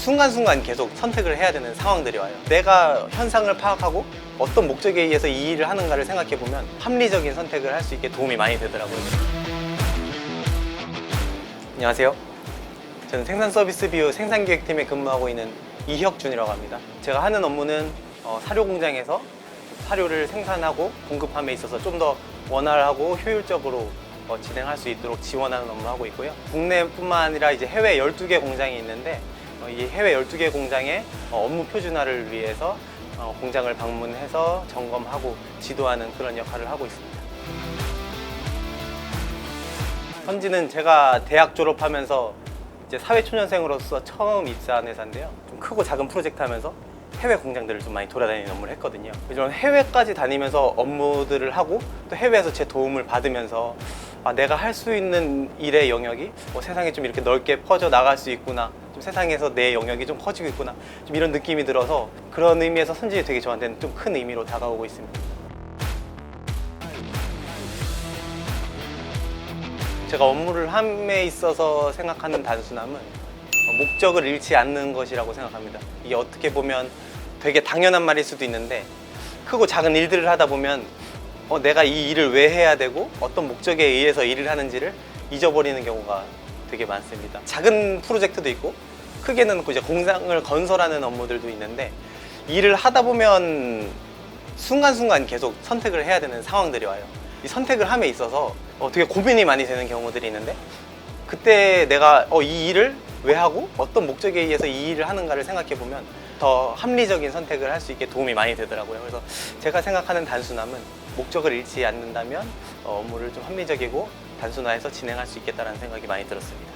순간순간 계속 선택을 해야 되는 상황들이 와요. 내가 현상을 파악하고 어떤 목적에 의해서 이 일을 하는가를 생각해보면 합리적인 선택을 할 수 있게 도움이 많이 되더라고요. 안녕하세요. 저는 생산서비스 비유 생산기획팀에 근무하고 있는 이혁준이라고 합니다. 제가 하는 업무는 사료 공장에서 사료를 생산하고 공급함에 있어서 좀 더 원활하고 효율적으로 진행할 수 있도록 지원하는 업무를 하고 있고요. 국내뿐만 아니라 이제 해외 12개 공장이 있는데 이 해외 12개 공장의 업무 표준화를 위해서 공장을 방문해서 점검하고 지도하는 그런 역할을 하고 있습니다. 현지는 제가 대학 졸업하면서 이제 사회초년생으로서 처음 입사한 회사인데요. 좀 크고 작은 프로젝트 하면서 해외 공장들을 좀 많이 돌아다니는 업무를 했거든요. 이런 해외까지 다니면서 업무들을 하고 또 해외에서 제 도움을 받으면서 내가 할 수 있는 일의 영역이 세상에 좀 이렇게 넓게 퍼져 나갈 수 있구나, 좀 세상에서 내 영역이 좀 커지고 있구나, 좀 이런 느낌이 들어서 그런 의미에서 선진이 되게 저한테는 좀 큰 의미로 다가오고 있습니다. 제가 업무를 함에 있어서 생각하는 단순함은 목적을 잃지 않는 것이라고 생각합니다. 이게 어떻게 보면 되게 당연한 말일 수도 있는데 크고 작은 일들을 하다 보면 내가 이 일을 왜 해야 되고 어떤 목적에 의해서 일을 하는지를 잊어버리는 경우가 되게 많습니다. 작은 프로젝트도 있고 크게는 이제 공장을 건설하는 업무들도 있는데 일을 하다 보면 순간순간 계속 선택을 해야 되는 상황들이 와요. 이 선택을 함에 있어서 되게 고민이 많이 되는 경우들이 있는데 그때 내가 이 일을 왜 하고 어떤 목적에 의해서 이 일을 하는가를 생각해 보면 더 합리적인 선택을 할 수 있게 도움이 많이 되더라고요. 그래서 제가 생각하는 단순함은 목적을 잃지 않는다면 업무를 좀 합리적이고 단순화해서 진행할 수 있겠다는 생각이 많이 들었습니다.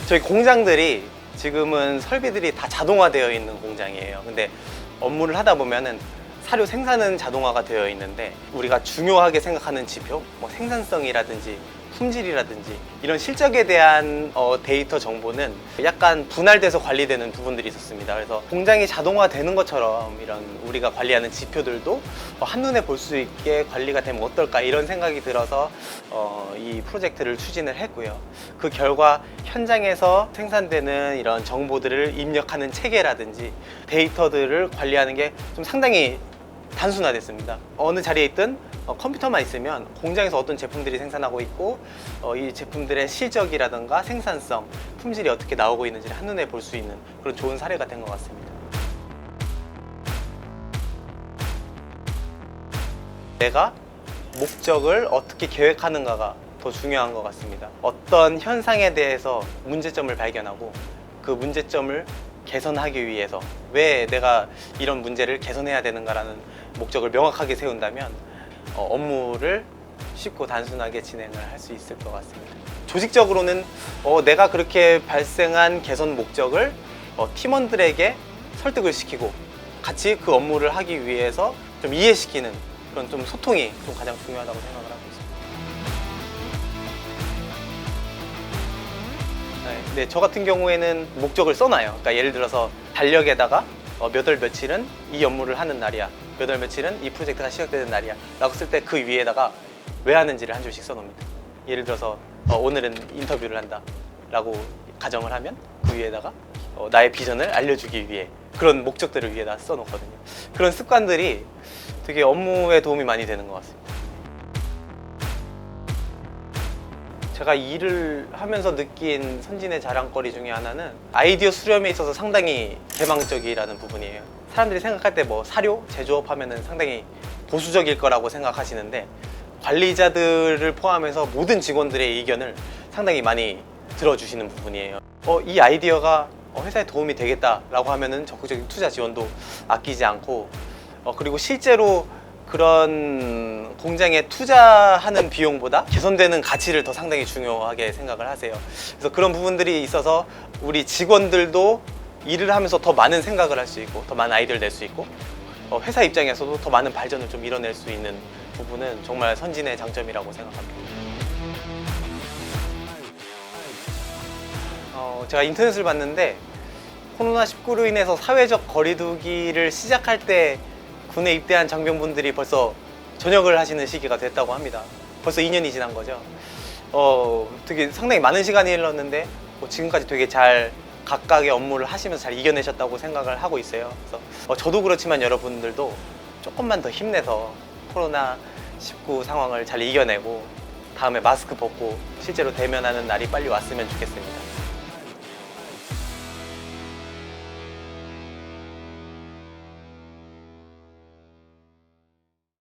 저희 공장들이 지금은 설비들이 다 자동화되어 있는 공장이에요. 근데 업무를 하다 보면은 사료 생산은 자동화가 되어 있는데 우리가 중요하게 생각하는 지표, 생산성이라든지 품질이라든지 이런 실적에 대한 데이터 정보는 약간 분할돼서 관리되는 부분들이 있었습니다. 그래서 공장이 자동화되는 것처럼 이런 우리가 관리하는 지표들도 한눈에 볼 수 있게 관리가 되면 어떨까 이런 생각이 들어서 이 프로젝트를 추진을 했고요. 그 결과 현장에서 생산되는 이런 정보들을 입력하는 체계라든지 데이터들을 관리하는 게 좀 상당히 단순화됐습니다. 어느 자리에 있든 컴퓨터만 있으면 공장에서 어떤 제품들이 생산하고 있고 이 제품들의 실적이라든가 생산성, 품질이 어떻게 나오고 있는지를 한눈에 볼 수 있는 그런 좋은 사례가 된 것 같습니다. 내가 목적을 어떻게 계획하는가가 더 중요한 것 같습니다. 어떤 현상에 대해서 문제점을 발견하고 그 문제점을 개선하기 위해서 왜 내가 이런 문제를 개선해야 되는가라는 목적을 명확하게 세운다면 업무를 쉽고 단순하게 진행을 할 수 있을 것 같습니다. 조직적으로는 내가 그렇게 발생한 개선 목적을 팀원들에게 설득을 시키고 같이 그 업무를 하기 위해서 좀 이해시키는 그런 좀 소통이 좀 가장 중요하다고 생각을 하고 있습니다. 네, 저 같은 경우에는 목적을 써놔요. 그러니까 예를 들어서 달력에다가 몇 월 며칠은 이 업무를 하는 날이야, 몇 월 며칠은 이 프로젝트가 시작되는 날이야 라고 쓸 때 그 위에다가 왜 하는지를 한 줄씩 써놓습니다. 예를 들어서 오늘은 인터뷰를 한다 라고 가정을 하면 그 위에다가 나의 비전을 알려주기 위해 그런 목적들을 위에다 써놓거든요. 그런 습관들이 되게 업무에 도움이 많이 되는 것 같습니다. 제가 일을 하면서 느낀 선진의 자랑거리 중에 하나는 아이디어 수렴에 있어서 상당히 개방적이라는 부분이에요. 사람들이 생각할 때 사료, 제조업 하면은 상당히 보수적일 거라고 생각하시는데 관리자들을 포함해서 모든 직원들의 의견을 상당히 많이 들어주시는 부분이에요. 이 아이디어가 회사에 도움이 되겠다라고 하면은 적극적인 투자 지원도 아끼지 않고 그리고 실제로 그런 공장에 투자하는 비용보다 개선되는 가치를 더 상당히 중요하게 생각을 하세요. 그래서 그런 부분들이 있어서 우리 직원들도 일을 하면서 더 많은 생각을 할 수 있고 더 많은 아이디어를 낼 수 있고 회사 입장에서도 더 많은 발전을 좀 이뤄낼 수 있는 부분은 정말 선진의 장점이라고 생각합니다. 제가 인터넷을 봤는데 코로나19로 인해서 사회적 거리두기를 시작할 때 군에 입대한 장병분들이 벌써 전역을 하시는 시기가 됐다고 합니다. 벌써 2년이 지난 거죠. 되게 상당히 많은 시간이 흘렀는데 지금까지 되게 잘 각각의 업무를 하시면서 잘 이겨내셨다고 생각을 하고 있어요. 그래서 저도 그렇지만 여러분들도 조금만 더 힘내서 코로나19 상황을 잘 이겨내고 다음에 마스크 벗고 실제로 대면하는 날이 빨리 왔으면 좋겠습니다.